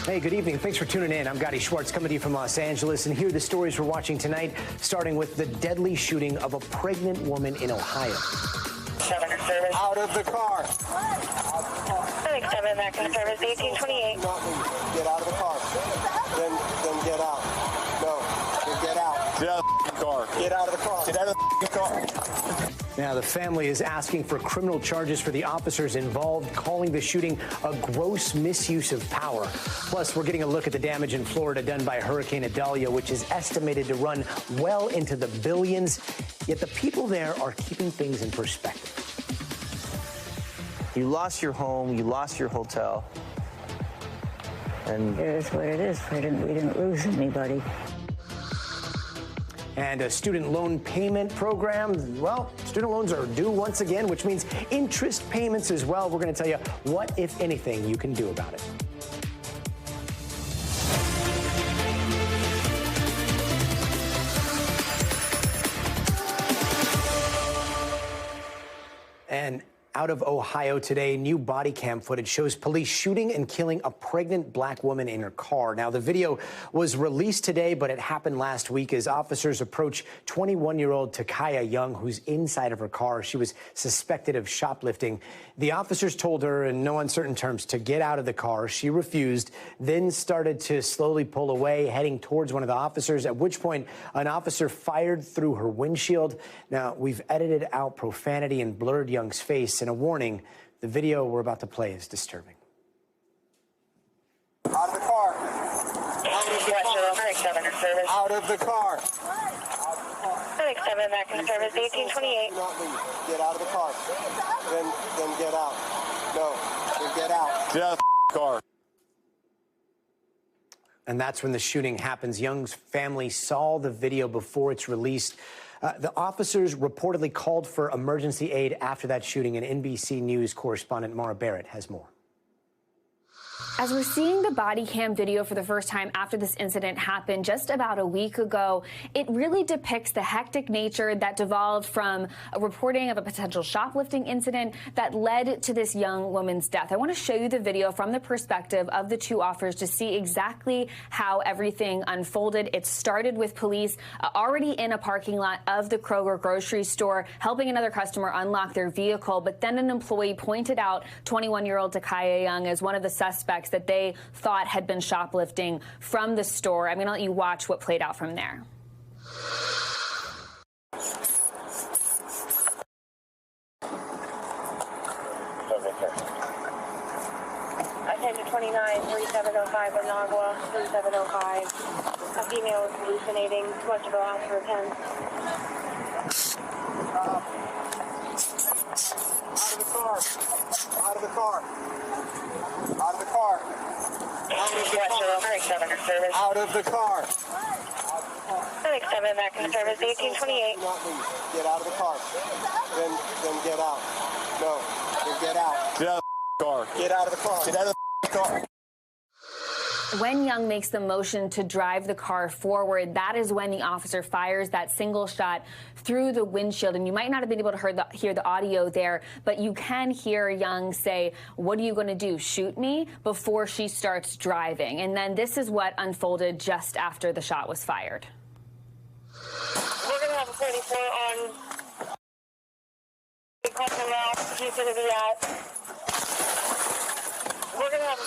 Hey, good evening. Thanks for tuning in. I'm Gadi Schwartz coming to you from Los Angeles, and here are the stories we're watching tonight, starting with the deadly shooting of a pregnant woman in Ohio. 7 service. Out of the car. 7, back in service, 1828. Get out of the car. Then get out. No, then get out. Get out of the car. Get out of the car. Get out of the car. Now, the family is asking for criminal charges for the officers involved, calling the shooting a gross misuse of power. Plus, we're getting a look at the damage in Florida done by Hurricane Idalia, which is estimated to run well into the billions. Yet the people there are keeping things in perspective. You lost your home, you lost your hotel. And it is what it is. We didn't lose anybody. And a student loan payment program. Well, student loans are due once again, which means interest payments as well. We're going to tell you what, if anything, you can do about it. And out of Ohio today, new body cam footage shows police shooting and killing a pregnant black woman in her car. Now, the video was released today, but it happened last week as officers approach 21-year-old Takaya Young, who's inside of her car. She was suspected of shoplifting. The officers told her in no uncertain terms to get out of the car. She refused, then started to slowly pull away, heading towards one of the officers, at which point an officer fired through her windshield. Now, we've edited out profanity and blurred Young's face. And a warning, the video we're about to play is disturbing. Out of the car. Out of the car. 7, back in service, 1828. Get out of the car. Then get out. No, then get out. Get out of the car. And that's when the shooting happens. Young's family saw the video before it's released. The officers reportedly called for emergency aid after that shooting, and NBC News correspondent Mara Barrett has more. As we're seeing the body cam video for the first time after this incident happened just about a week ago, it really depicts the hectic nature that devolved from a reporting of a potential shoplifting incident that led to this young woman's death. I want to show you the video from the perspective of the two officers to see exactly how everything unfolded. It started with police already in a parking lot of the Kroger grocery store, helping another customer unlock their vehicle, but then an employee pointed out 21-year-old Takaya Young as one of the suspects that they thought had been shoplifting from the store. I'm going to let you watch what played out from there. Attendant 29, 3705 Managua, 3705. A female is hallucinating. Too much of a loss for 10. Out of the car. Out of the car. Out of the car. Out of the car. 7, back in service, 1828. Get out of the car. Then get out. No, then get out. Get out of the car. Get out of the car. Get out of the car. When Young makes the motion to drive the car forward, that is when the officer fires that single shot through the windshield. And you might not have been able to hear the audio there, but you can hear Young say, "What are you going to do, shoot me?" before she starts driving. And then this is what unfolded just after the shot was fired. We're going to have a 34 on the customer route. He's going to be at. We're going to have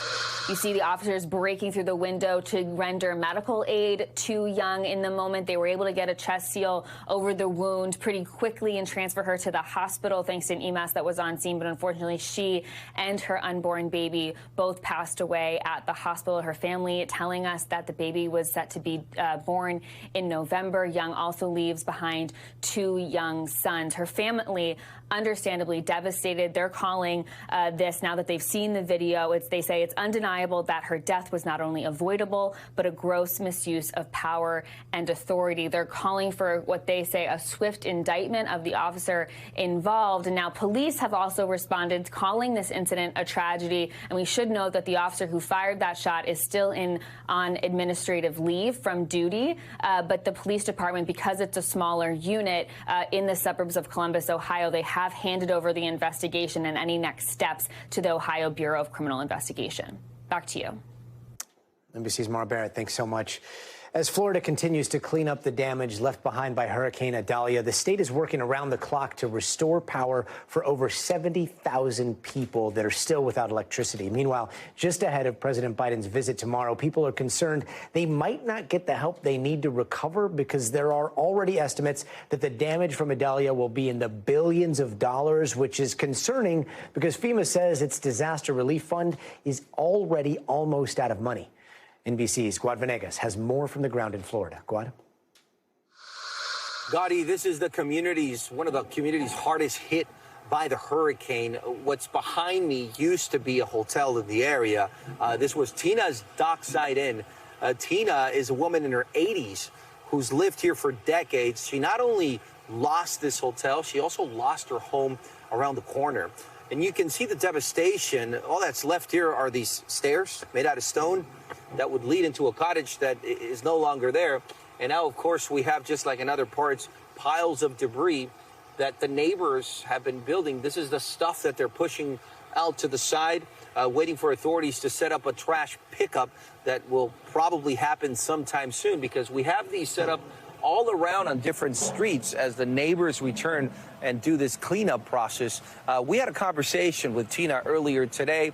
You see the officers breaking through the window to render medical aid to Young. In the moment, they were able to get a chest seal over the wound pretty quickly and transfer her to the hospital thanks to an EMS that was on scene. But unfortunately, she and her unborn baby both passed away at the hospital. Her family telling us that the baby was set to be born in November. Young also leaves behind 2 young sons. Her family, understandably devastated. They're calling this, now that they've seen the video, they say it's undeniable that her death was not only avoidable, but a gross misuse of power and authority. They're calling for what they say a swift indictment of the officer involved. And now police have also responded, calling this incident a tragedy. And we should note that the officer who fired that shot is still on administrative leave from duty. But the police department, because it's a smaller unit in the suburbs of Columbus, Ohio, they have handed over the investigation and any next steps to the Ohio Bureau of Criminal Investigation. Back to you. NBC's Mara Barrett, thanks so much. As Florida continues to clean up the damage left behind by Hurricane Idalia, the state is working around the clock to restore power for over 70,000 people that are still without electricity. Meanwhile, just ahead of President Biden's visit tomorrow, people are concerned they might not get the help they need to recover because there are already estimates that the damage from Idalia will be in the billions of dollars, which is concerning because FEMA says its disaster relief fund is already almost out of money. NBC's Guad Venegas has more from the ground in Florida. Guad? Gadi, this is one of the communities hardest hit by the hurricane. What's behind me used to be a hotel in the area. This was Tina's Dockside Inn. Tina is a woman in her 80s who's lived here for decades. She not only lost this hotel, she also lost her home around the corner. And you can see the devastation. All that's left here are these stairs made out of stone that would lead into a cottage that is no longer there. And now, of course, we have, just like in other parts, piles of debris that the neighbors have been building. This is the stuff that they're pushing out to the side, waiting for authorities to set up a trash pickup that will probably happen sometime soon, because we have these set up all around on different streets as the neighbors return and do this cleanup process. We had a conversation with Tina earlier today.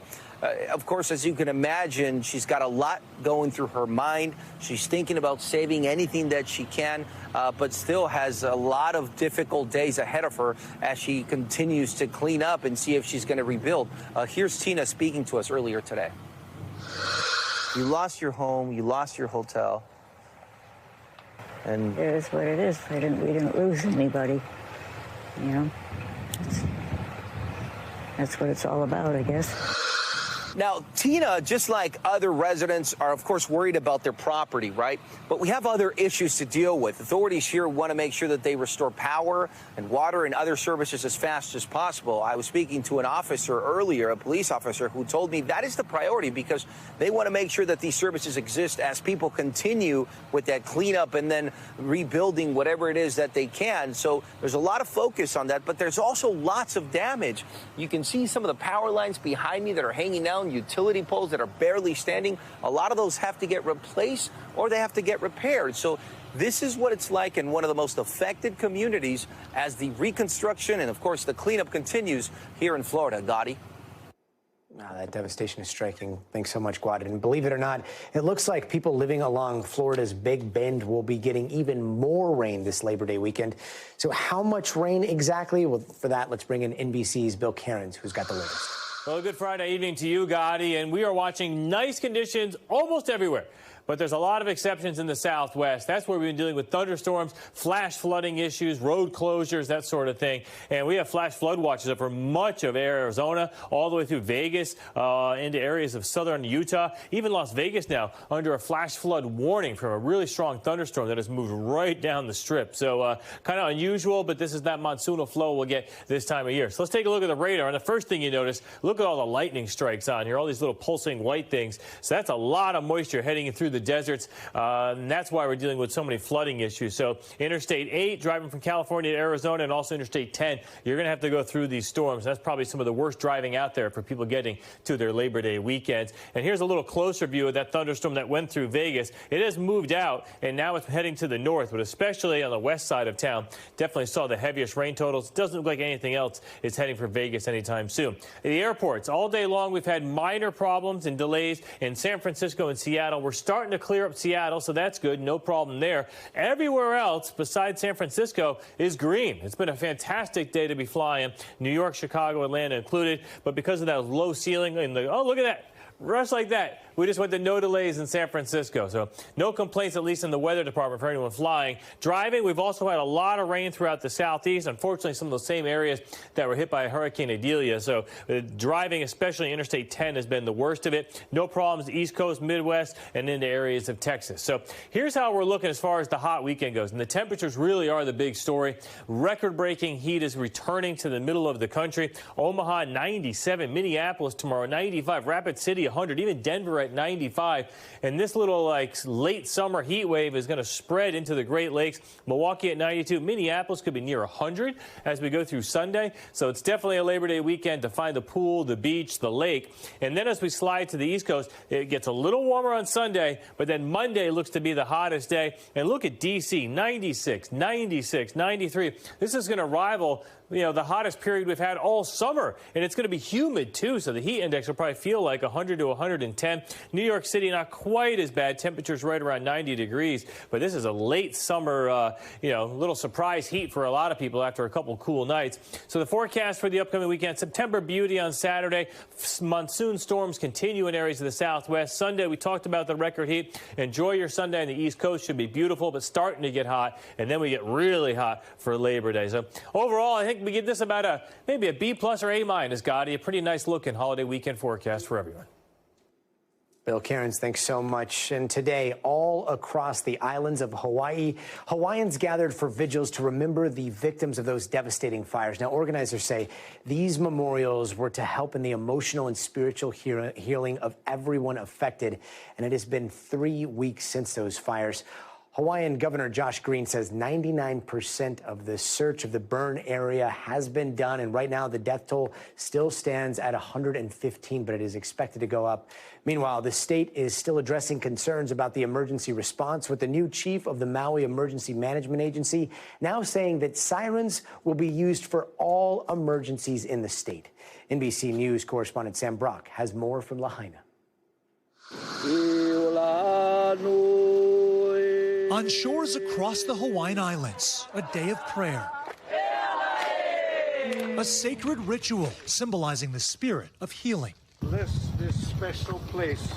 Of course, as you can imagine, she's got a lot going through her mind. She's thinking about saving anything that she can, but still has a lot of difficult days ahead of her as she continues to clean up and see if she's going to rebuild. Here's Tina speaking to us earlier today. You lost your home, you lost your hotel. And It is what it is. We didn't lose anybody. You know, that's what it's all about, I guess. Now, Tina, just like other residents, are, of course, worried about their property, right? But we have other issues to deal with. Authorities here want to make sure that they restore power and water and other services as fast as possible. I was speaking to an officer earlier, a police officer, who told me that is the priority because they want to make sure that these services exist as people continue with that cleanup and then rebuilding whatever it is that they can. So there's a lot of focus on that, but there's also lots of damage. You can see some of the power lines behind me that are hanging down, utility poles that are barely standing. A lot of those have to get replaced or they have to get repaired. So this is what it's like in one of the most affected communities as the reconstruction and, of course, the cleanup continues here in Florida. Gadi? That devastation is striking. Thanks so much, Guad. And believe it or not, it looks like people living along Florida's Big Bend will be getting even more rain this Labor Day weekend. So how much rain exactly? Well, for that, let's bring in NBC's Bill Cairns, who's got the latest. Well, good Friday evening to you, Gadi, and we are watching nice conditions almost everywhere. But there's a lot of exceptions in the Southwest. That's where we've been dealing with thunderstorms, flash flooding issues, road closures, that sort of thing. And we have flash flood watches up for much of Arizona, all the way through Vegas, into areas of southern Utah, even Las Vegas now under a flash flood warning from a really strong thunderstorm that has moved right down the strip. So kind of unusual, but this is that monsoonal flow we'll get this time of year. So let's take a look at the radar. And the first thing you notice, look at all the lightning strikes on here, all these little pulsing white things. So that's a lot of moisture heading through the deserts, and that's why we're dealing with so many flooding issues. So Interstate 8, driving from California to Arizona, and also Interstate 10, you're going to have to go through these storms. That's probably some of the worst driving out there for people getting to their Labor Day weekends. And here's a little closer view of that thunderstorm that went through Vegas. It has moved out, and now it's heading to the north, but especially on the west side of town, definitely saw the heaviest rain totals. Doesn't look like anything else is heading for Vegas anytime soon. The airports, all day long, we've had minor problems and delays in San Francisco and Seattle. We're starting to clear up Seattle, so that's good. No problem there. Everywhere else besides San Francisco is green. It's been a fantastic day to be flying. New York, Chicago, Atlanta included. But because of that low ceiling and the, oh, look at that. Just like that, we just went to no delays in San Francisco. So no complaints, at least in the weather department, for anyone flying. Driving, we've also had a lot of rain throughout the southeast. Unfortunately, some of those same areas that were hit by Hurricane Idalia. So driving, especially Interstate 10, has been the worst of it. No problems East Coast, Midwest, and into areas of Texas. So here's how we're looking as far as the hot weekend goes. And the temperatures really are the big story. Record-breaking heat is returning to the middle of the country. Omaha, 97. Minneapolis tomorrow, 95. Rapid City, 100. Even Denver at 95. And this little, late summer heat wave is going to spread into the Great Lakes. Milwaukee at 92. Minneapolis could be near 100 as we go through Sunday. So it's definitely a Labor Day weekend to find the pool, the beach, the lake. And then as we slide to the East Coast, it gets a little warmer on Sunday, but then Monday looks to be the hottest day. And look at D.C., 96, 96, 93. This is going to rival the hottest period we've had all summer. And it's going to be humid, too, so the heat index will probably feel like 100 to 110. New York City, not quite as bad. Temperatures right around 90 degrees. But this is a late summer, little surprise heat for a lot of people after a couple cool nights. So the forecast for the upcoming weekend, September beauty on Saturday. Monsoon storms continue in areas of the Southwest. Sunday, we talked about the record heat. Enjoy your Sunday on the East Coast. Should be beautiful, but starting to get hot. And then we get really hot for Labor Day. So overall, I think we give this about maybe a B+ or A-, Gadi. A pretty nice looking holiday weekend forecast for everyone. Bill Cairns, thanks so much. And today, all across the islands of Hawaii, Hawaiians gathered for vigils to remember the victims of those devastating fires. Now, organizers say these memorials were to help in the emotional and spiritual healing of everyone affected. And it has been 3 weeks since those fires. Hawaiian Governor Josh Green says 99% of the search of the burn area has been done. And right now, the death toll still stands at 115, but it is expected to go up. Meanwhile, the state is still addressing concerns about the emergency response, with the new chief of the Maui Emergency Management Agency now saying that sirens will be used for all emergencies in the state. NBC News correspondent Sam Brock has more from Lahaina. On shores across the Hawaiian Islands, a day of prayer. A sacred ritual symbolizing the spirit of healing. Bless this special place.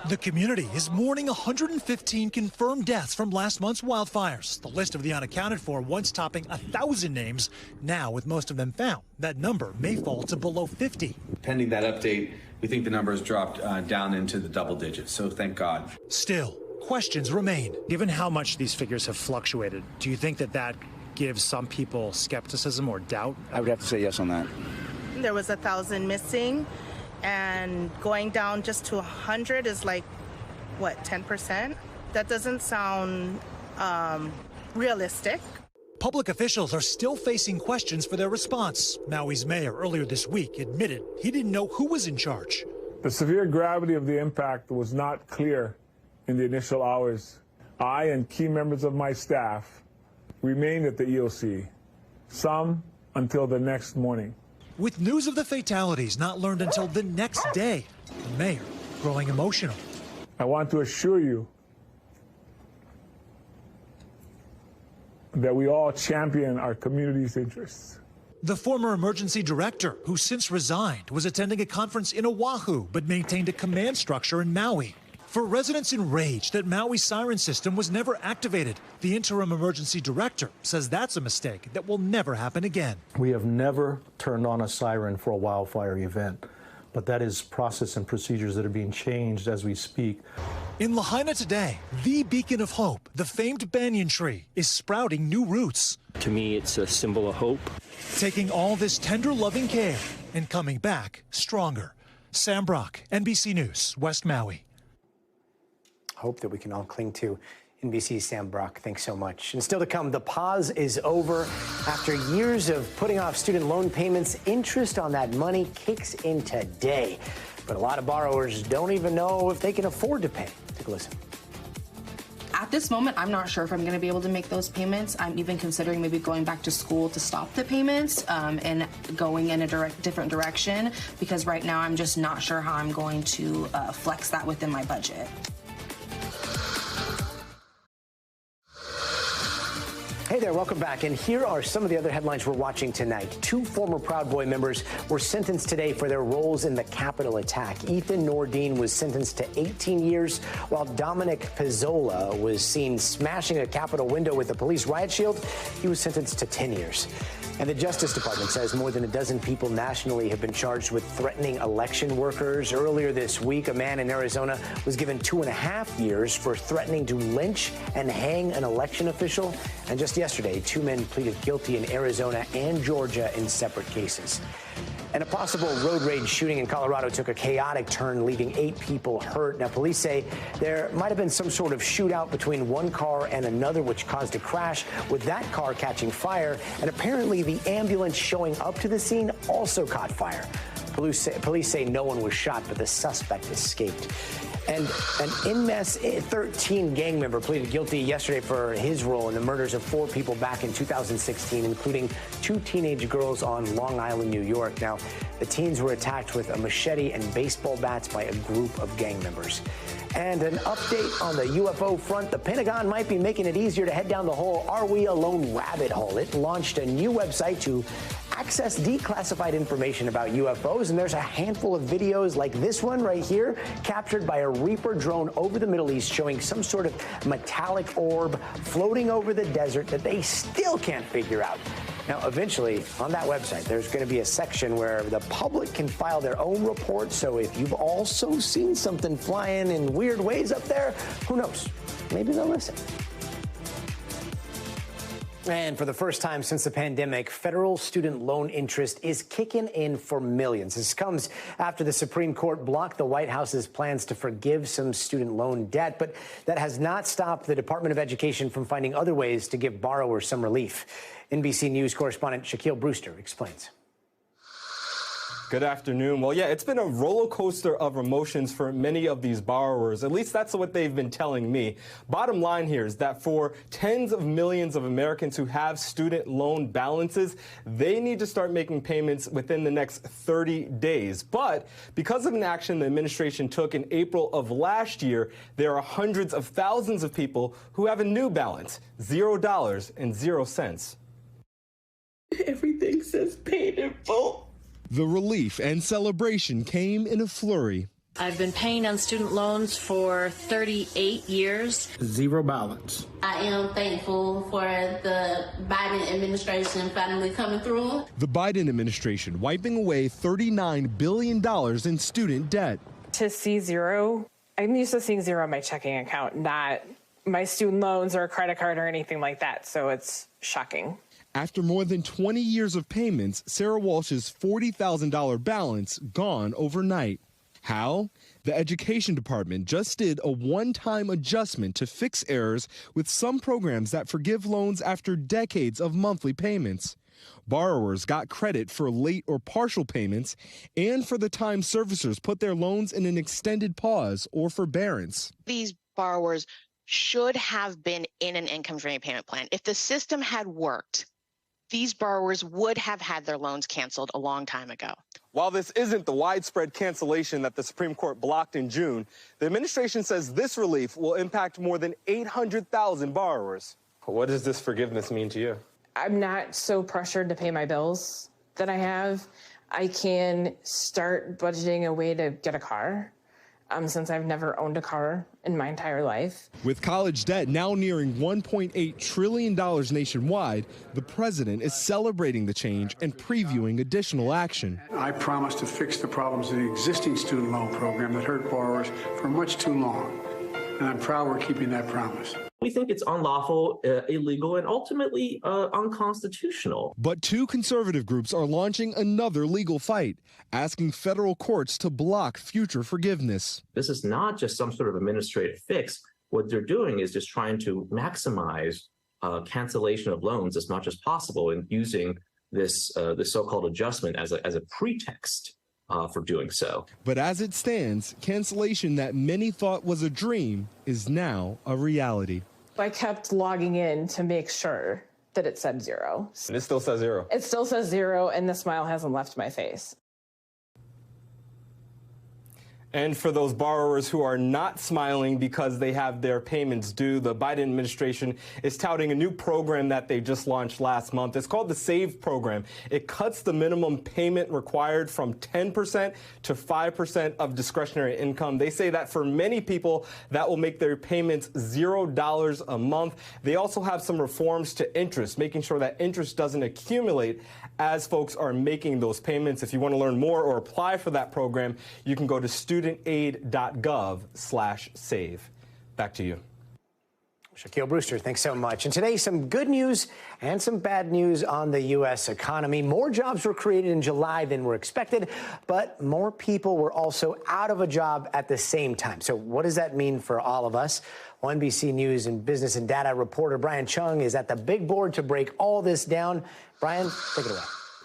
The community is mourning 115 confirmed deaths from last month's wildfires. The list of the unaccounted for once topping 1,000 names. Now, with most of them found, that number may fall to below 50. Pending that update, we think the number has dropped down into the double digits, so thank God. Still, questions remain. Given how much these figures have fluctuated, do you think that gives some people skepticism or doubt? I would have to say yes on that. There was 1,000 missing, and going down just to 100 is like, what, 10%? That doesn't sound realistic. Public officials are still facing questions for their response. Maui's mayor earlier this week admitted he didn't know who was in charge. The severe gravity of the impact was not clear in the initial hours. I and key members of my staff remained at the EOC, some until the next morning. With news of the fatalities not learned until the next day, the mayor growing emotional. I want to assure you that we all champion our community's interests. The former emergency director, who since resigned, was attending a conference in Oahu but maintained a command structure in Maui. For residents enraged that Maui's siren system was never activated, the interim emergency director says that's a mistake that will never happen again. We have never turned on a siren for a wildfire event, but that is process and procedures that are being changed as we speak. In Lahaina today, the beacon of hope, the famed banyan tree, is sprouting new roots. To me, it's a symbol of hope. Taking all this tender, loving care and coming back stronger. Sam Brock, NBC News, West Maui. Hope that we can all cling to. NBC's Sam Brock, thanks so much. And still to come, the pause is over. After years of putting off student loan payments, interest on that money kicks in today. But a lot of borrowers don't even know if they can afford to pay. Take a listen. At this moment, I'm not sure if I'm going to be able to make those payments. I'm even considering maybe going back to school to stop the payments and going in a different direction, because right now I'm just not sure how I'm going to flex that within my budget. Hey there, welcome back. And here are some of the other headlines we're watching tonight. 2 former Proud Boy members were sentenced today for their roles in the Capitol attack. Ethan Nordine was sentenced to 18 years, while Dominic Pizzola was seen smashing a Capitol window with a police riot shield. He was sentenced to 10 years. And the Justice Department says more than a dozen people nationally have been charged with threatening election workers. Earlier this week, a man in Arizona was given 2.5 years for threatening to lynch and hang an election official. And just yesterday, 2 men pleaded guilty in Arizona and Georgia in separate cases. And a possible road rage shooting in Colorado took a chaotic turn, leaving 8 people hurt. Now, police say there might have been some sort of shootout between one car and another, which caused a crash, with that car catching fire. And apparently the ambulance showing up to the scene also caught fire. Police say no one was shot, but the suspect escaped. And an MS-13 gang member pleaded guilty yesterday for his role in the murders of 4 people back in 2016, including 2 teenage girls on Long Island, New York. Now, the teens were attacked with a machete and baseball bats by a group of gang members. And an update on the UFO front. The Pentagon might be making it easier to head down the whole "Are We Alone?" rabbit hole. It launched a new website to access declassified information about UFOs, and there's a handful of videos like this one right here, captured by a Reaper drone over the Middle East, showing some sort of metallic orb floating over the desert that they still can't figure out. Now, eventually, on that website, there's going to be a section where the public can file their own report. So if you've also seen something flying in weird ways up there, who knows? Maybe they'll listen. And for the first time since the pandemic, federal student loan interest is kicking in for millions. This comes after the Supreme Court blocked the White House's plans to forgive some student loan debt. But that has not stopped the Department of Education from finding other ways to give borrowers some relief. NBC News correspondent Shaquille Brewster explains. Good afternoon. Well, yeah, it's been a roller coaster of emotions for many of these borrowers. At least that's what they've been telling me. Bottom line here is that for tens of millions of Americans who have student loan balances, they need to start making payments within the next 30 days. But because of an action the administration took in April of last year, there are hundreds of thousands of people who have a new balance, $0.00. Everything says paid in full. The relief and celebration came in a flurry. I've been paying on student loans for 38 years. Zero balance. I am thankful for the Biden administration finally coming through. The Biden administration wiping away $39 billion in student debt. To see zero, I'm used to seeing zero on my checking account, not my student loans or a credit card or anything like that, so it's shocking. After more than 20 years of payments, Sarah Walsh's $40,000 balance gone overnight. How? The Education Department just did a one-time adjustment to fix errors with some programs that forgive loans after decades of monthly payments. Borrowers got credit for late or partial payments and for the time servicers put their loans in an extended pause or forbearance. These borrowers should have been in an income-free payment plan. If the system had worked, these borrowers would have had their loans canceled a long time ago. While this isn't the widespread cancellation that the Supreme Court blocked in June, the administration says this relief will impact more than 800,000 borrowers. What does this forgiveness mean to you? I'm not so pressured to pay my bills that I have. I can start budgeting a way to get a car. Since I've never owned a car in my entire life. With college debt now nearing $1.8 trillion nationwide, the president is celebrating the change and previewing additional action. I promise to fix the problems of the existing student loan program that hurt borrowers for much too long. And I'm proud we're keeping that promise. We think it's unlawful, illegal, and ultimately unconstitutional. But 2 conservative groups are launching another legal fight, asking federal courts to block future forgiveness. This is not just some sort of administrative fix. What they're doing is just trying to maximize cancellation of loans as much as possible and using this so-called adjustment as a pretext for doing so. But as it stands, cancellation that many thought was a dream is now a reality. I kept logging in to make sure that it said zero. And it still says zero. It still says zero, and the smile hasn't left my face. And for those borrowers who are not smiling because they have their payments due, the Biden administration is touting a new program that they just launched last month. It's called the SAVE program. It cuts the minimum payment required from 10% to 5% of discretionary income. They say that for many people, that will make their payments $0 a month. They also have some reforms to interest, making sure that interest doesn't accumulate as folks are making those payments. If you want to learn more or apply for that program, you can go to studentaid.gov/save. Back to you. Shaquille Brewster, thanks so much. And today, some good news and some bad news on the U.S. economy. More jobs were created in July than were expected, but more people were also out of a job at the same time. So what does that mean for all of us? Well, NBC News and Business and Data reporter Brian Chung is at the big board to break all this down. Brian, take it away.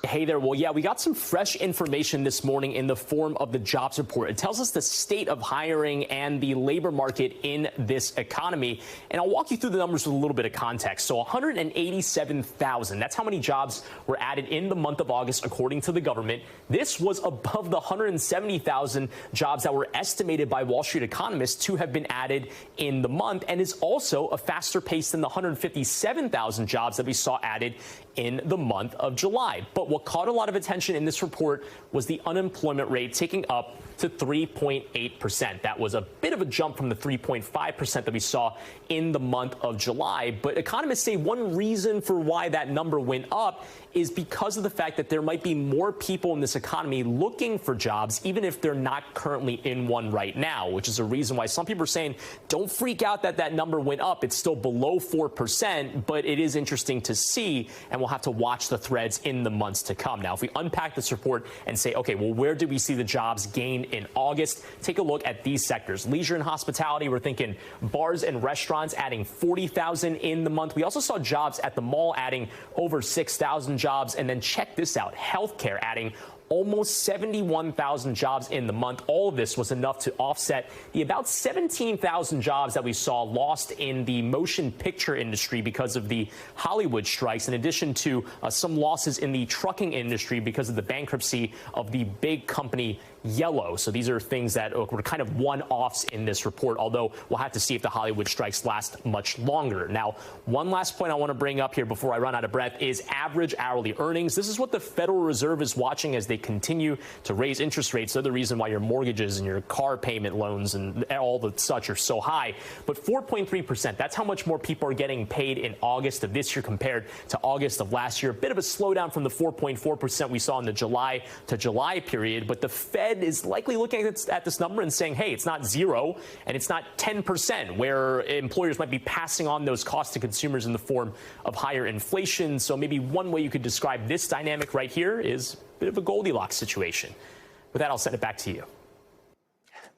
Hey there. Well, yeah, we got some fresh information this morning in the form of the jobs report. It tells us the state of hiring and the labor market in this economy. And I'll walk you through the numbers with a little bit of context. So 187,000, that's how many jobs were added in the month of August, according to the government. This was above the 170,000 jobs that were estimated by Wall Street economists to have been added in the month, and is also a faster pace than the 157,000 jobs that we saw added in the month of July. But what caught a lot of attention in this report was the unemployment rate ticking up to 3.8%. That was a bit of a jump from the 3.5% that we saw in the month of July. But economists say one reason for why that number went up is because of the fact that there might be more people in this economy looking for jobs, even if they're not currently in one right now, which is a reason why some people are saying, don't freak out that that number went up. It's still below 4%, but it is interesting to see, and we'll have to watch the threads in the months to come. Now, if we unpack this report and say, okay, well, where did we see the jobs gain in August? Take a look at these sectors. Leisure and hospitality, we're thinking bars and restaurants adding 40,000 in the month. We also saw jobs at the mall adding over 6,000 jobs. And then check this out, healthcare adding almost 71,000 jobs in the month. All of this was enough to offset the about 17,000 jobs that we saw lost in the motion picture industry because of the Hollywood strikes, in addition to some losses in the trucking industry because of the bankruptcy of the big company Yellow. So these are things that were kind of one-offs in this report, although we'll have to see if the Hollywood strikes last much longer. Now, one last point I want to bring up here before I run out of breath is average hourly earnings. This is what the Federal Reserve is watching as they continue to raise interest rates. They're the reason why your mortgages and your car payment loans and all the such are so high. But 4.3%, that's how much more people are getting paid in August of this year compared to August of last year. A bit of a slowdown from the 4.4% we saw in the July to July period. But the Fed is likely looking at this number and saying, hey, it's not 0 and it's not 10%, where employers might be passing on those costs to consumers in the form of higher inflation. So maybe one way you could describe this dynamic right here is a bit of a Goldilocks situation. With that, I'll send it back to you.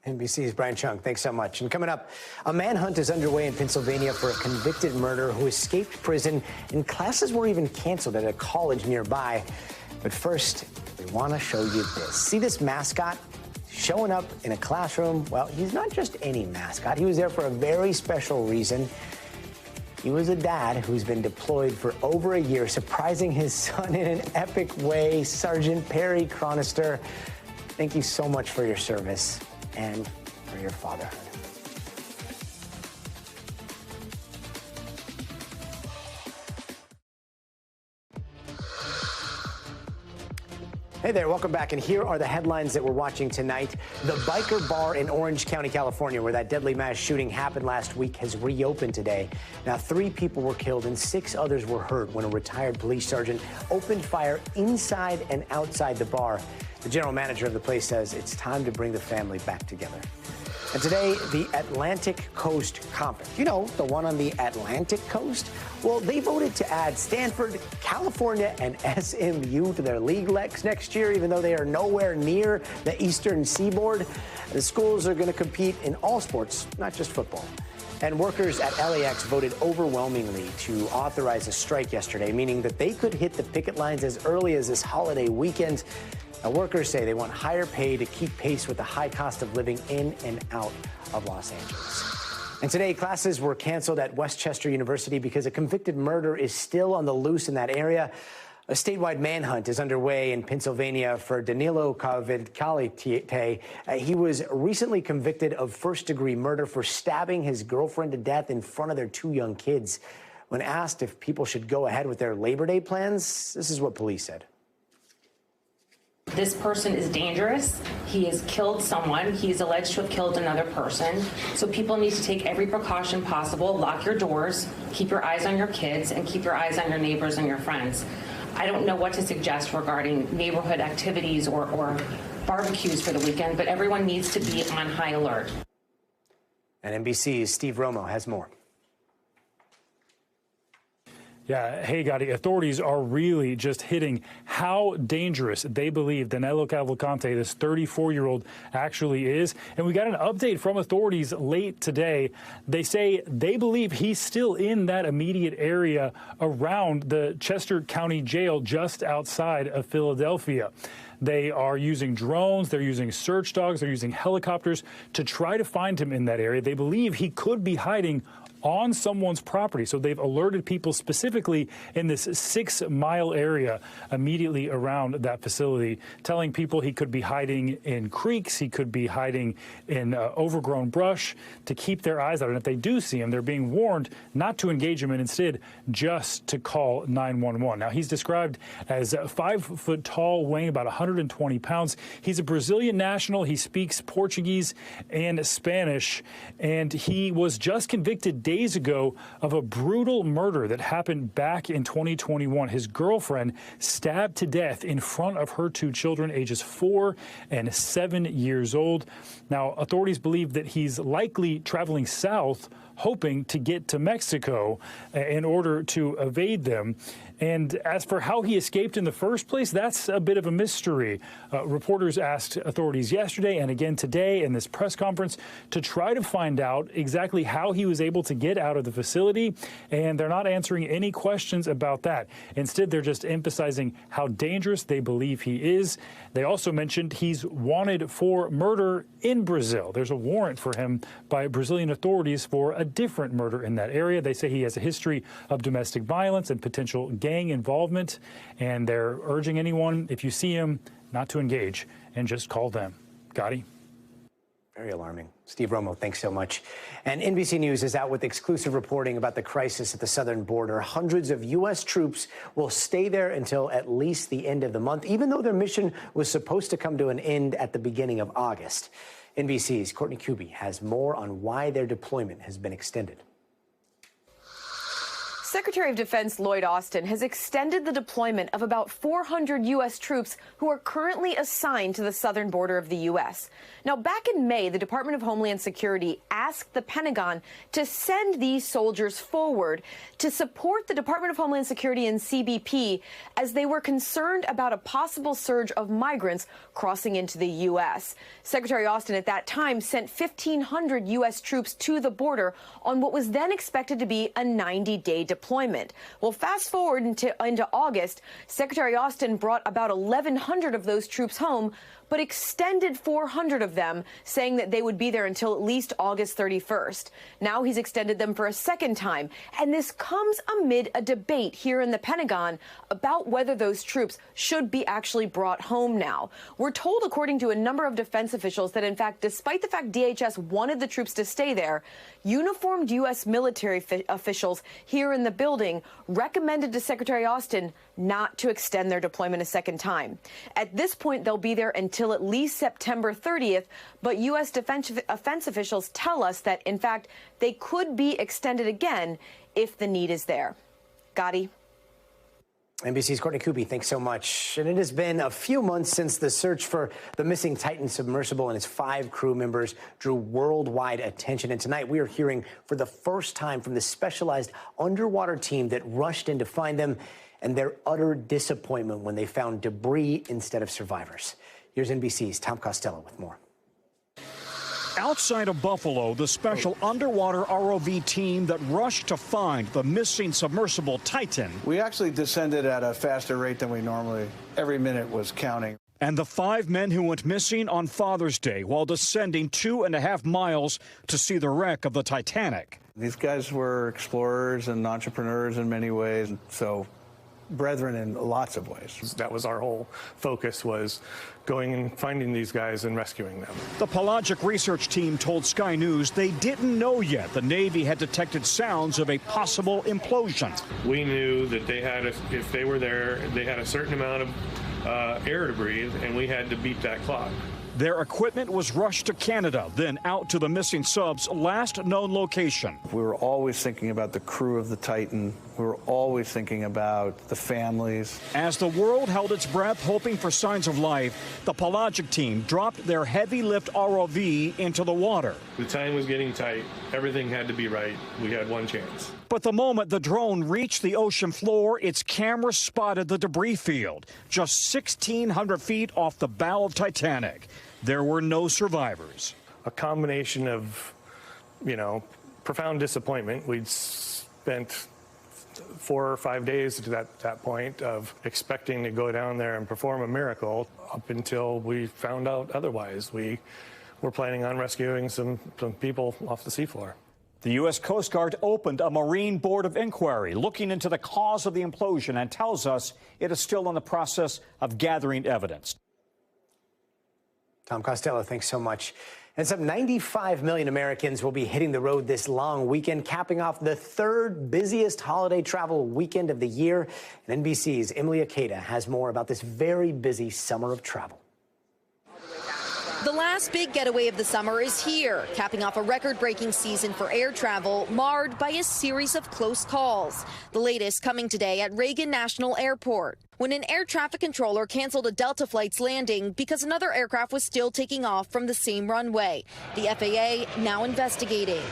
NBC's Brian Chung, thanks so much. And coming up, a manhunt is underway in Pennsylvania for a convicted murderer who escaped prison, and classes were even canceled at a college nearby. But first, we want to show you this. See this mascot showing up in a classroom? Well, he's not just any mascot. He was there for a very special reason. He was a dad who's been deployed for over a year, surprising his son in an epic way. Sergeant Perry Chronister, thank you so much for your service and for your fatherhood. Hey there, welcome back. And here are the headlines that we're watching tonight. The biker bar in Orange County, California, where that deadly mass shooting happened last week, has reopened today. Now, 3 people were killed and 6 others were hurt when a retired police sergeant opened fire inside and outside the bar. The general manager of the place says it's time to bring the family back together. And today, the Atlantic Coast Conference. You know, the one on the Atlantic coast? Well, they voted to add Stanford, California, and SMU to their league next year, even though they are nowhere near the eastern seaboard. The schools are going to compete in all sports, not just football. And workers at LAX voted overwhelmingly to authorize a strike yesterday, meaning that they could hit the picket lines as early as this holiday weekend. Now, workers say they want higher pay to keep pace with the high cost of living in and out of Los Angeles. And today, classes were canceled at Westchester University because a convicted murderer is still on the loose in that area. A statewide manhunt is underway in Pennsylvania for Danilo Kavikalite. He was recently convicted of first-degree murder for stabbing his girlfriend to death in front of their 2 young kids. When asked if people should go ahead with their Labor Day plans, this is what police said. This person is dangerous. He has killed someone. He is alleged to have killed another person. So people need to take every precaution possible. Lock your doors, keep your eyes on your kids, and keep your eyes on your neighbors and your friends. I don't know what to suggest regarding neighborhood activities or barbecues for the weekend, but everyone needs to be on high alert. And NBC's Steve Romo has more. Yeah, hey, Gadi, authorities are really just hitting how dangerous they believe Danilo Cavalcante, this 34-year-old, actually is. And we got an update from authorities late today. They say they believe he's still in that immediate area around the Chester County Jail just outside of Philadelphia. They are using drones, they're using search dogs, they're using helicopters to try to find him in that area. They believe he could be hiding on someone's property. So they've alerted people specifically in this 6-mile area immediately around that facility, telling people he could be hiding in creeks, he could be hiding in overgrown brush, to keep their eyes out. And if they do see him, they're being warned not to engage him and instead just to call 911. Now, he's described as 5 foot tall, weighing about 120 pounds. He's a Brazilian national. He speaks Portuguese and Spanish, and he was just convicted days ago of a brutal murder that happened back in 2021. His girlfriend stabbed to death in front of her 2 children, ages 4 and 7 years old. Now, authorities believe that he's likely traveling south, hoping to get to Mexico in order to evade them. And as for how he escaped in the first place, that's a bit of a mystery. Reporters asked authorities yesterday and again today in this press conference to try to find out exactly how he was able to get out of the facility, and they're not answering any questions about that. Instead, they're just emphasizing how dangerous they believe he is. They also mentioned he's wanted for murder in Brazil. There's a warrant for him by Brazilian authorities for a different murder in that area. They say he has a history of domestic violence and potential gang involvement, and they're urging anyone, if you see him, not to engage and just call them. Gadi? Very alarming. Steve Romo, thanks so much. And NBC News is out with exclusive reporting about the crisis at the southern border. Hundreds of U.S. troops will stay there until at least the end of the month, even though their mission was supposed to come to an end at the beginning of August. NBC's Courtney Kuby has more on why their deployment has been extended. Secretary of Defense Lloyd Austin has extended the deployment of about 400 U.S. troops who are currently assigned to the southern border of the U.S. Now, back in May, the Department of Homeland Security asked the Pentagon to send these soldiers forward to support the Department of Homeland Security and CBP as they were concerned about a possible surge of migrants crossing into the U.S. Secretary Austin at that time sent 1,500 U.S. troops to the border on what was then expected to be a 90-day deployment. Well, fast forward into August, Secretary Austin brought about 1,100 of those troops home, but extended 400 of them, saying that they would be there until at least August 31st. Now he's extended them for a second time, and this comes amid a debate here in the Pentagon about whether those troops should be actually brought home now. We're told, according to a number of defense officials, that in fact, despite the fact DHS wanted the troops to stay there, uniformed U.S. military officials here in the building recommended to Secretary Austin not to extend their deployment a second time. At this point, they'll be there until at least September 30th, but U.S. defense officials tell us that, in fact, they could be extended again if the need is there. Gadi? NBC's Courtney Kuby, thanks so much. And it has been a few months since the search for the missing Titan submersible and its 5 crew members drew worldwide attention. And tonight we are hearing for the first time from the specialized underwater team that rushed in to find them and their utter disappointment when they found debris instead of survivors. Here's NBC's Tom Costello with more. Outside of Buffalo, the special underwater ROV team that rushed to find the missing submersible Titan. We actually descended at a faster rate than we normally. Every minute was counting. And the 5 men who went missing on Father's Day while descending 2.5 miles to see the wreck of the Titanic. These guys were explorers and entrepreneurs in many ways, so brethren in lots of ways. That was our whole focus, was going and finding these guys and rescuing them. The Pelagic research team told Sky News they didn't know yet the Navy had detected sounds of a possible implosion. We knew that they had, if they were there, they had a certain amount of air to breathe, and we had to beat that clock. Their equipment was rushed to Canada, then out to the missing sub's last known location. We were always thinking about the crew of the Titan. We were always thinking about the families. As the world held its breath, hoping for signs of life, the Pelagic team dropped their heavy lift ROV into the water. The time was getting tight. Everything had to be right. We had one chance. But the moment the drone reached the ocean floor, its camera spotted the debris field, just 1,600 feet off the bow of Titanic. There were no survivors. A combination of, profound disappointment. We'd spent 4 or 5 days to that point of expecting to go down there and perform a miracle up until we found out otherwise. We were planning on rescuing some people off the seafloor. The U.S. Coast Guard opened a Marine Board of Inquiry looking into the cause of the implosion and tells us it is still in the process of gathering evidence. Tom Costello, thanks so much. And some 95 million Americans will be hitting the road this long weekend, capping off the third busiest holiday travel weekend of the year. And NBC's Emily Akeda has more about this very busy summer of travel. The last big getaway of the summer is here, capping off a record-breaking season for air travel, marred by a series of close calls. The latest coming today at Reagan National Airport, when an air traffic controller canceled a Delta flight's landing because another aircraft was still taking off from the same runway. The FAA now investigating.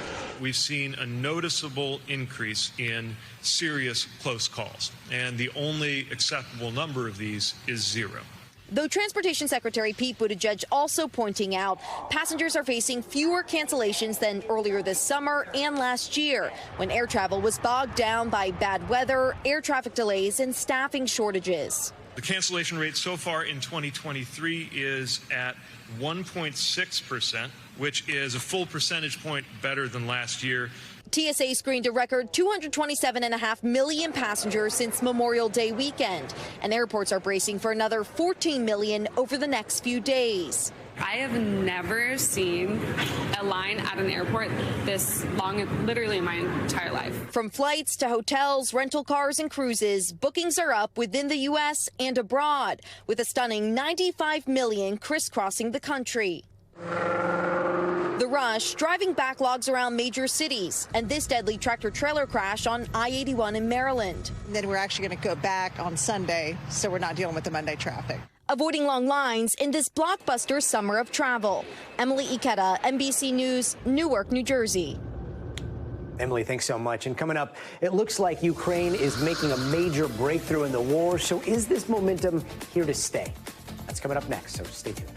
We've seen a noticeable increase in serious close calls, and the only acceptable number of these is 0. Though Transportation Secretary Pete Buttigieg also pointing out passengers are facing fewer cancellations than earlier this summer and last year, when air travel was bogged down by bad weather, air traffic delays, and staffing shortages. The cancellation rate so far in 2023 is at 1.6%, which is a full percentage point better than last year. TSA screened a record 227.5 million passengers since Memorial Day weekend, and airports are bracing for another 14 million over the next few days. I have never seen a line at an airport this long, literally in my entire life. From flights to hotels, rental cars, and cruises, bookings are up within the U.S. and abroad, with a stunning 95 million crisscrossing the country. The rush driving backlogs around major cities, and this deadly tractor-trailer crash on I-81 in Maryland. Then we're actually going to go back on Sunday, so we're not dealing with the Monday traffic. Avoiding long lines in this blockbuster summer of travel. Emily Ikeda, NBC News, Newark, New Jersey. Emily, thanks so much. And coming up, it looks like Ukraine is making a major breakthrough in the war. So is this momentum here to stay? That's coming up next, so stay tuned.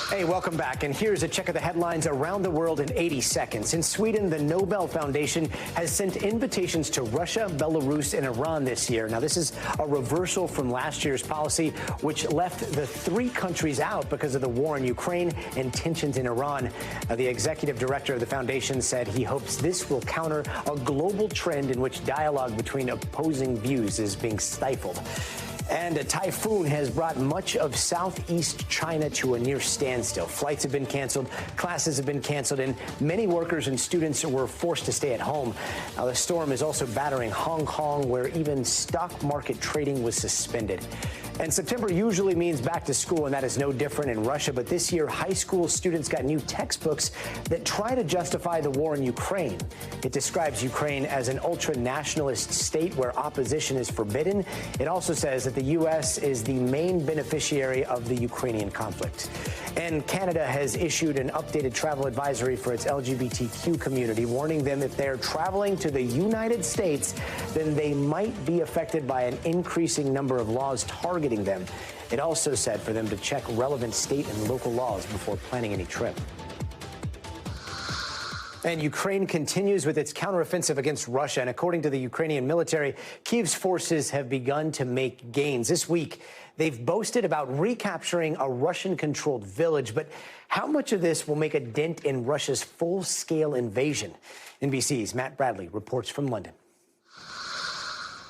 Hey, welcome back. And here's a check of the headlines around the world in 80 seconds. In Sweden, the Nobel Foundation has sent invitations to Russia, Belarus, and Iran this year. Now, this is a reversal from last year's policy, which left the 3 countries out because of the war in Ukraine and tensions in Iran. The executive director of the foundation said he hopes this will counter a global trend in which dialogue between opposing views is being stifled. And a typhoon has brought much of southeast China to a near standstill. Flights have been canceled, classes have been canceled, and many workers and students were forced to stay at home. Now, the storm is also battering Hong Kong, where even stock market trading was suspended. And September usually means back to school, and that is no different in Russia. But this year, high school students got new textbooks that try to justify the war in Ukraine. It describes Ukraine as an ultra-nationalist state where opposition is forbidden. It also says that the U.S. is the main beneficiary of the Ukrainian conflict. And Canada has issued an updated travel advisory for its LGBTQ community, warning them if they're traveling to the United States, then they might be affected by an increasing number of laws targeting them. It also said for them to check relevant state and local laws before planning any trip. And Ukraine continues with its counteroffensive against Russia. And according to the Ukrainian military, Kyiv's forces have begun to make gains. This week, they've boasted about recapturing a Russian-controlled village. But how much of this will make a dent in Russia's full-scale invasion? NBC's Matt Bradley reports from London.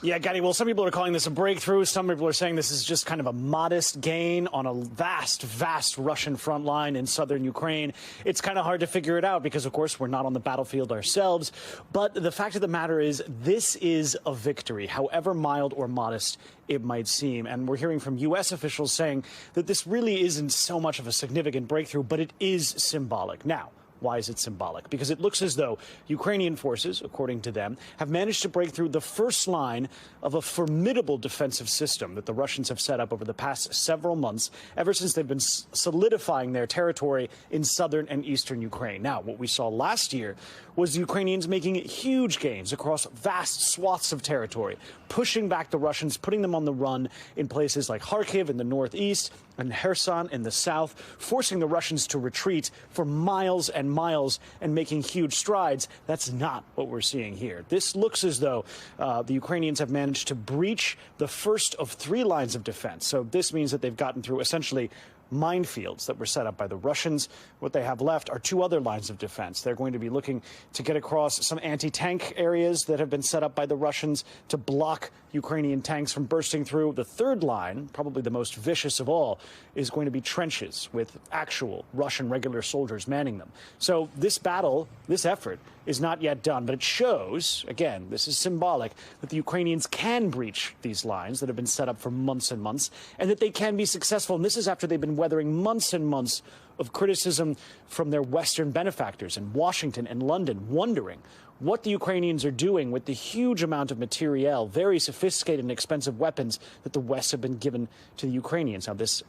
Yeah, Gadi, well, some people are calling this a breakthrough. Some people are saying this is just kind of a modest gain on a vast Russian front line in southern Ukraine. It's kind of hard to figure it out because, of course, we're not on the battlefield ourselves. But the fact of the matter is this is a victory, however mild or modest it might seem. And we're hearing from U.S. officials saying that this really isn't so much of a significant breakthrough, but it is symbolic. Now, why is it symbolic? Because it looks as though Ukrainian forces, according to them, have managed to break through the first line of a formidable defensive system that the Russians have set up over the past several months, ever since they've been solidifying their territory in southern and eastern Ukraine. Now, what we saw last year was the Ukrainians making huge gains across vast swaths of territory, pushing back the Russians, putting them on the run in places like Kharkiv in the northeast and Kherson in the south, forcing the Russians to retreat for miles and miles and making huge strides. That's not what we're seeing here. This looks as though the Ukrainians have managed to breach the first of three lines of defense. So this means that they've gotten through essentially minefields that were set up by the Russians. What they have left are two other lines of defense. They're going to be looking to get across some anti-tank areas that have been set up by the Russians to block Ukrainian tanks from bursting through. The third line, probably the most vicious of all, is going to be trenches with actual Russian regular soldiers manning them. So this battle, this effort, is not yet done, but it shows, again, this is symbolic, that the Ukrainians can breach these lines that have been set up for months and months, and that they can be successful. And this is after they've been weathering months and months of criticism from their Western benefactors in Washington and London, wondering what the Ukrainians are doing with the huge amount of materiel, very sophisticated and expensive weapons that the West have been given to the Ukrainians. Now, this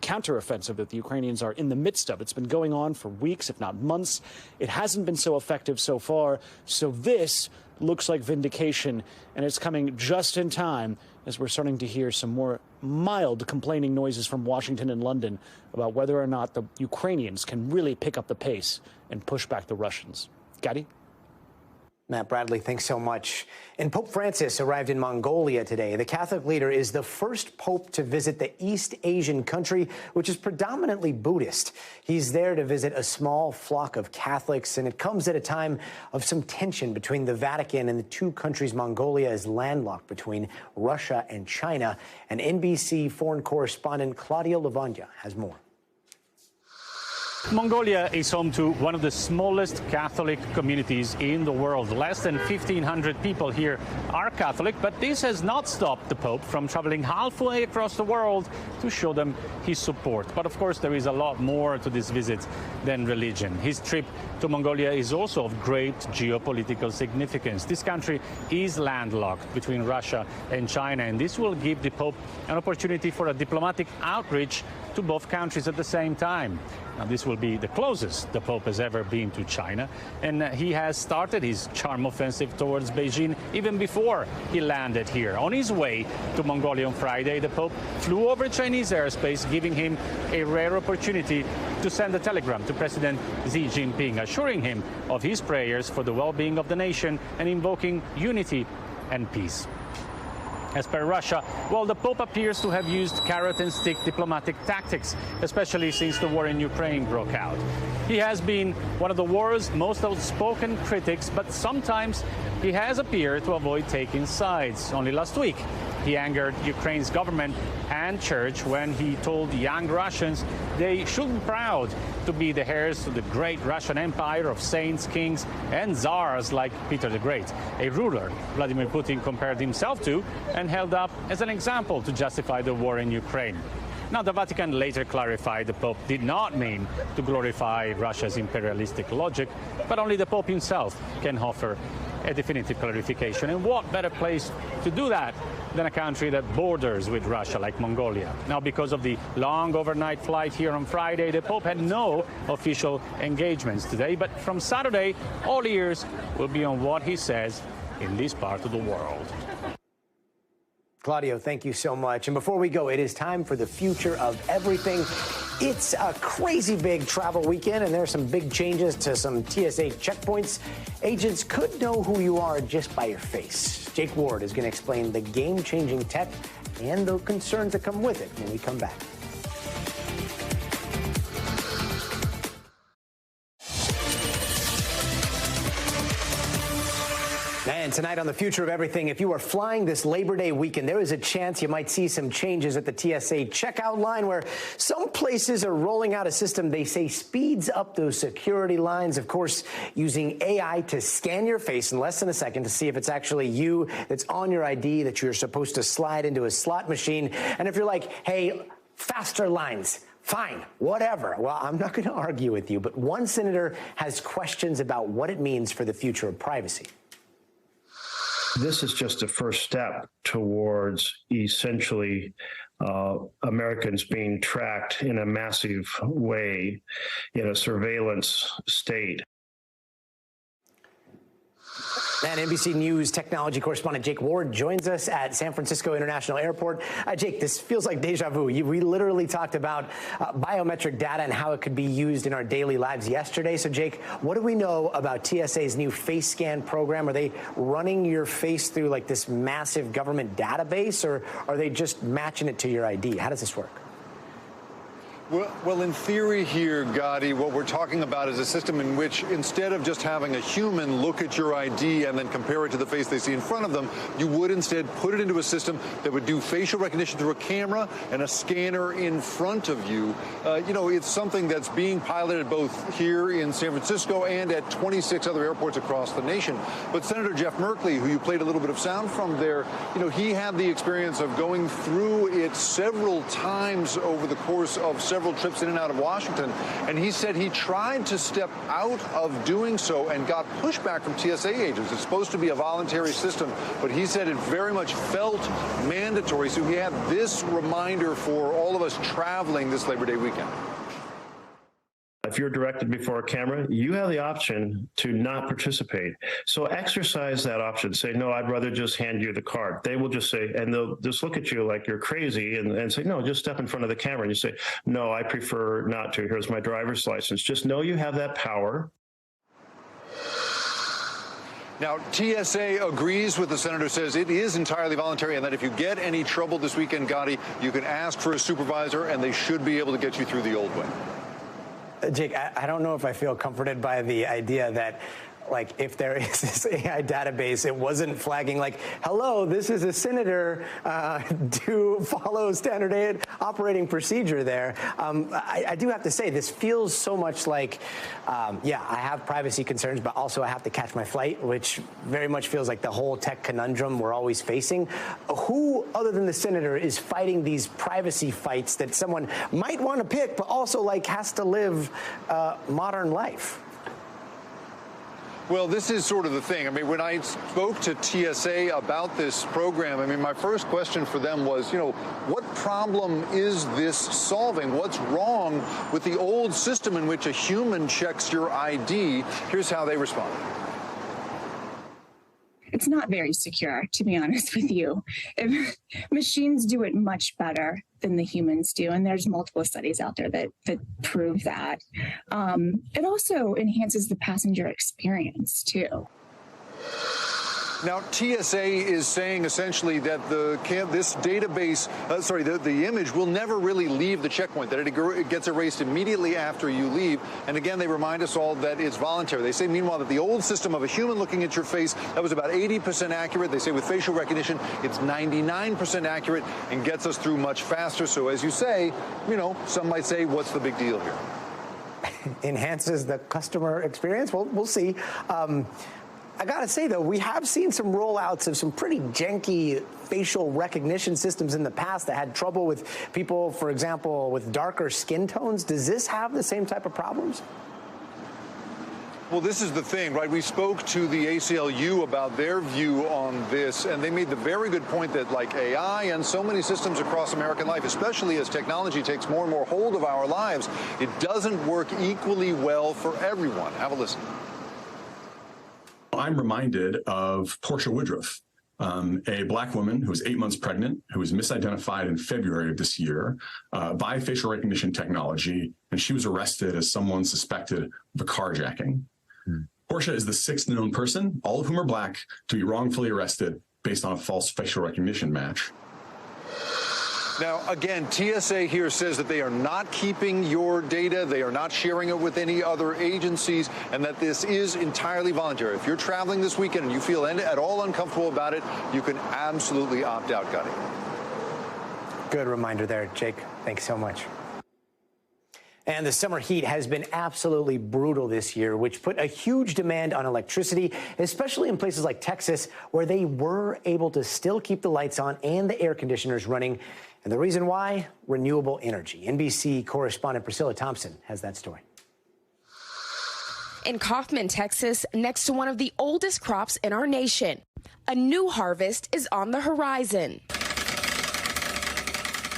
counteroffensive that the Ukrainians are in the midst of, it's been going on for weeks, if not months. It hasn't been so effective so far. So this looks like vindication, and it's coming just in time as we're starting to hear some more mild complaining noises from Washington and London about whether or not the Ukrainians can really pick up the pace and push back the Russians. Gadi? Matt Bradley, thanks so much. And Pope Francis arrived in Mongolia today. The Catholic leader is the first pope to visit the East Asian country, which is predominantly Buddhist. He's there to visit a small flock of Catholics, and it comes at a time of some tension between the Vatican and the two countries. Mongolia is landlocked between Russia and China. And NBC foreign correspondent Claudia Lavagna has more. Mongolia is home to one of the smallest Catholic communities in the world. Less than 1,500 people here are Catholic, but this has not stopped the Pope from traveling halfway across the world to show them his support. But of course, there is a lot more to this visit than religion. His trip to Mongolia is also of great geopolitical significance. This country is landlocked between Russia and China, and this will give the Pope an opportunity for a diplomatic outreach to both countries at the same time. Now, this will be the closest the Pope has ever been to China, and he has started his charm offensive towards Beijing even before he landed here. On his way to Mongolia on Friday, the Pope flew over Chinese airspace, giving him a rare opportunity to send a telegram to President Xi Jinping, assuring him of his prayers for the well-being of the nation and invoking unity and peace. As per Russia, well, the Pope appears to have used carrot-and-stick diplomatic tactics, especially since the war in Ukraine broke out. He has been one of the war's most outspoken critics, but sometimes he has appeared to avoid taking sides. Only last week, he angered Ukraine's government and church when he told young Russians they should be proud to be the heirs to the great Russian empire of saints, kings, and czars like Peter the Great, a ruler Vladimir Putin compared himself to and held up as an example to justify the war in Ukraine. Now, the Vatican later clarified the Pope did not mean to glorify Russia's imperialistic logic, but only the Pope himself can offer a definitive clarification. And what better place to do that than a country that borders with Russia, like Mongolia? Now, because of the long overnight flight here on Friday, the Pope had no official engagements today. But from Saturday, all ears will be on what he says in this part of the world. Claudio, thank you so much. And before we go, it is time for the future of everything. It's a crazy big travel weekend, and there are some big changes to some TSA checkpoints. Agents could know who you are just by your face. Jake Ward is going to explain the game-changing tech and the concerns that come with it when we come back. And tonight on The Future of Everything, if you are flying this Labor Day weekend, there is a chance you might see some changes at the TSA checkout line, where some places are rolling out a system they say speeds up those security lines, of course, using AI to scan your face in less than a second to see if it's actually you that's on your ID that you're supposed to slide into a slot machine. And if you're like, hey, faster lines, fine, whatever. Well, I'm not going to argue with you, but one senator has questions about what it means for the future of privacy. This is just a first step towards essentially Americans being tracked in a massive way in a surveillance state. And NBC News technology correspondent Jake Ward joins us at San Francisco International Airport. Jake, this feels like deja vu. We literally talked about biometric data and how it could be used in our daily lives yesterday. So, Jake, what do we know about TSA's new face scan program? Are they running your face through like this massive government database, or are they just matching it to your ID? How does this work? Well, in theory here, Gadi, what we're talking about is a system in which instead of just having a human look at your ID and then compare it to the face they see in front of them, you would instead put it into a system that would do facial recognition through a camera and a scanner in front of you. It's something that's being piloted both here in San Francisco and at 26 other airports across the nation. But Senator Jeff Merkley, who you played a little bit of sound from there, he had the experience of going through it several times over the course of several trips in and out of Washington, and he said he tried to step out of doing so and got pushback from TSA agents. It's supposed to be a voluntary system, but he said it very much felt mandatory, so he had this reminder for all of us traveling this Labor Day weekend. If you're directed before a camera, you have the option to not participate. So exercise that option. Say, no, I'd rather just hand you the card. They will just say, and they'll just look at you like you're crazy and say, no, just step in front of the camera. And you say, no, I prefer not to. Here's my driver's license. Just know you have that power. Now, TSA agrees with the senator, says it is entirely voluntary, and that if you get any trouble this weekend, Gadi, you can ask for a supervisor, and they should be able to get you through the old way. Jake, I don't know if I feel comforted by the idea that, like, if there is this AI database, it wasn't flagging like, hello, this is a senator, to follow standard operating procedure there. I do have to say, this feels so much like, yeah, I have privacy concerns, but also I have to catch my flight, which very much feels like the whole tech conundrum we're always facing. Who, other than the senator, is fighting these privacy fights that someone might want to pick, but also, like, has to live modern life? Well, this is sort of the thing. I mean, when I spoke to TSA about this program, I mean, my first question for them was, what problem is this solving? What's wrong with the old system in which a human checks your ID? Here's how they responded. It's not very secure, to be honest with you. Machines do it much better than the humans do, and there's multiple studies out there that prove that. It also enhances the passenger experience, too. Now, TSA is saying essentially that this database, the image will never really leave the checkpoint, that it gets erased immediately after you leave. And again, they remind us all that it's voluntary. They say, meanwhile, that the old system of a human looking at your face, that was about 80% accurate. They say with facial recognition, it's 99% accurate and gets us through much faster. So as you say, some might say, what's the big deal here? Enhances the customer experience? Well, we'll see. I gotta say, though, we have seen some rollouts of some pretty janky facial recognition systems in the past that had trouble with people, for example, with darker skin tones. Does this have the same type of problems? Well, this is the thing, right? We spoke to the ACLU about their view on this, and they made the very good point that, like AI and so many systems across American life, especially as technology takes more and more hold of our lives, it doesn't work equally well for everyone. Have a listen. I'm reminded of Portia Woodruff a black woman who was 8 months pregnant, who was misidentified in February of this year by facial recognition technology, and she was arrested as someone suspected of a carjacking. Portia is the 6th known person, all of whom are black, to be wrongfully arrested based on a false facial recognition match. Now, again, TSA here says that they are not keeping your data, they are not sharing it with any other agencies, and that this is entirely voluntary. If you're traveling this weekend and you feel at all uncomfortable about it, you can absolutely opt out, Gadi. Good reminder there, Jake. Thanks so much. And the summer heat has been absolutely brutal this year, which put a huge demand on electricity, especially in places like Texas, where they were able to still keep the lights on and the air conditioners running. And the reason why? Renewable energy. NBC correspondent Priscilla Thompson has that story. In Kaufman, Texas, next to one of the oldest crops in our nation, a new harvest is on the horizon.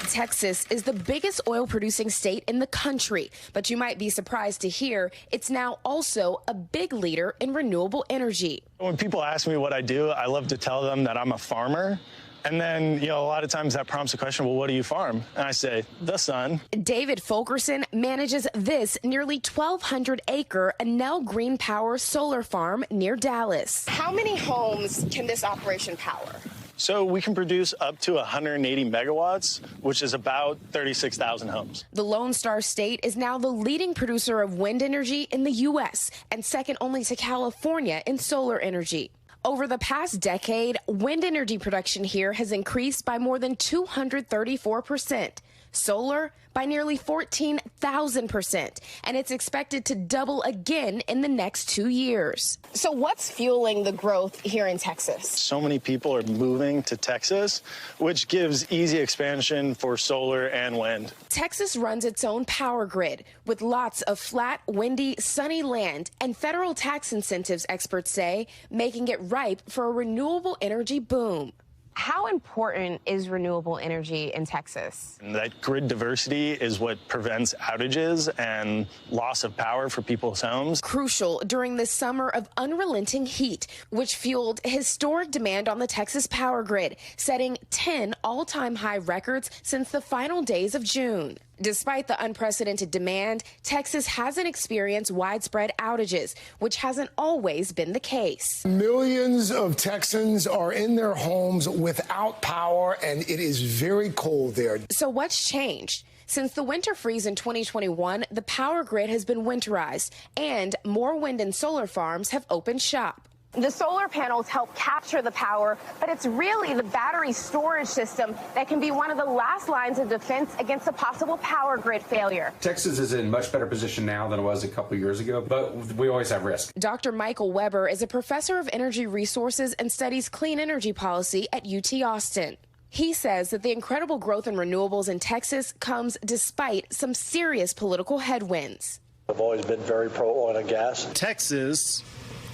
Texas is the biggest oil-producing state in the country, but you might be surprised to hear it's now also a big leader in renewable energy. When people ask me what I do, I love to tell them that I'm a farmer. And then, a lot of times that prompts the question, well, what do you farm? And I say, the sun. David Fulkerson manages this nearly 1,200-acre Enel Green Power solar farm near Dallas. How many homes can this operation power? So we can produce up to 180 megawatts, which is about 36,000 homes. The Lone Star State is now the leading producer of wind energy in the U.S. and second only to California in solar energy. Over the past decade, wind energy production here has increased by more than 234%. Solar by nearly 14,000%, and it's expected to double again in the next 2 years. So what's fueling the growth here in Texas? So many people are moving to Texas, which gives easy expansion for solar and wind. Texas runs its own power grid with lots of flat, windy, sunny land and federal tax incentives, experts say, making it ripe for a renewable energy boom. How important is renewable energy in Texas? And that grid diversity is what prevents outages and loss of power for people's homes. Crucial during this summer of unrelenting heat, which fueled historic demand on the Texas power grid, setting 10 all-time high records since the final days of June. Despite the unprecedented demand, Texas hasn't experienced widespread outages, which hasn't always been the case. Millions of Texans are in their homes without power, and it is very cold there. So what's changed? Since the winter freeze in 2021, the power grid has been winterized, and more wind and solar farms have opened shop. The solar panels help capture the power, but it's really the battery storage system that can be one of the last lines of defense against a possible power grid failure. Texas is in much better position now than it was a couple years ago, but we always have risk. Dr. Michael Weber is a professor of energy resources and studies clean energy policy at UT Austin. He says that the incredible growth in renewables in Texas comes despite some serious political headwinds. I've always been very pro oil and gas. Texas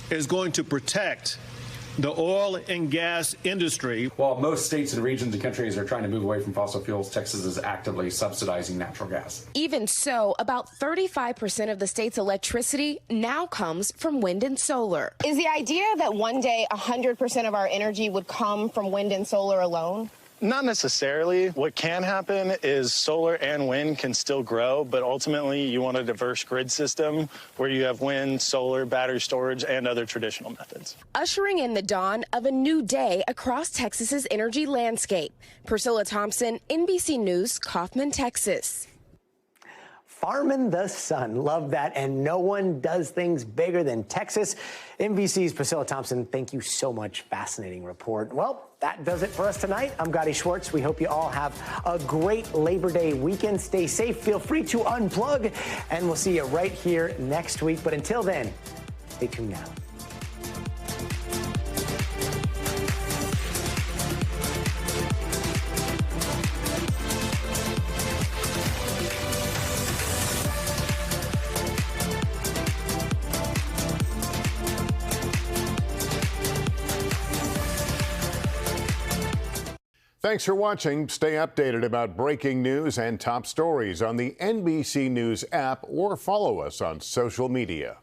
is going to protect the oil and gas industry. While most states and regions and countries are trying to move away from fossil fuels, Texas is actively subsidizing natural gas. Even so, about 35% of the state's electricity now comes from wind and solar. Is the idea that one day 100% of our energy would come from wind and solar alone? Not necessarily. What can happen is solar and wind can still grow, but ultimately you want a diverse grid system where you have wind, solar, battery storage, and other traditional methods. Ushering in the dawn of a new day across Texas's energy landscape. Priscilla Thompson, NBC News, Kaufman, Texas. Farming the sun. Love that. And no one does things bigger than Texas. NBC's Priscilla Thompson, thank you so much. Fascinating report. Well, that does it for us tonight. I'm Gadi Schwartz. We hope you all have a great Labor Day weekend. Stay safe. Feel free to unplug. And we'll see you right here next week. But until then, stay tuned now. Thanks for watching. Stay updated about breaking news and top stories on the NBC News app or follow us on social media.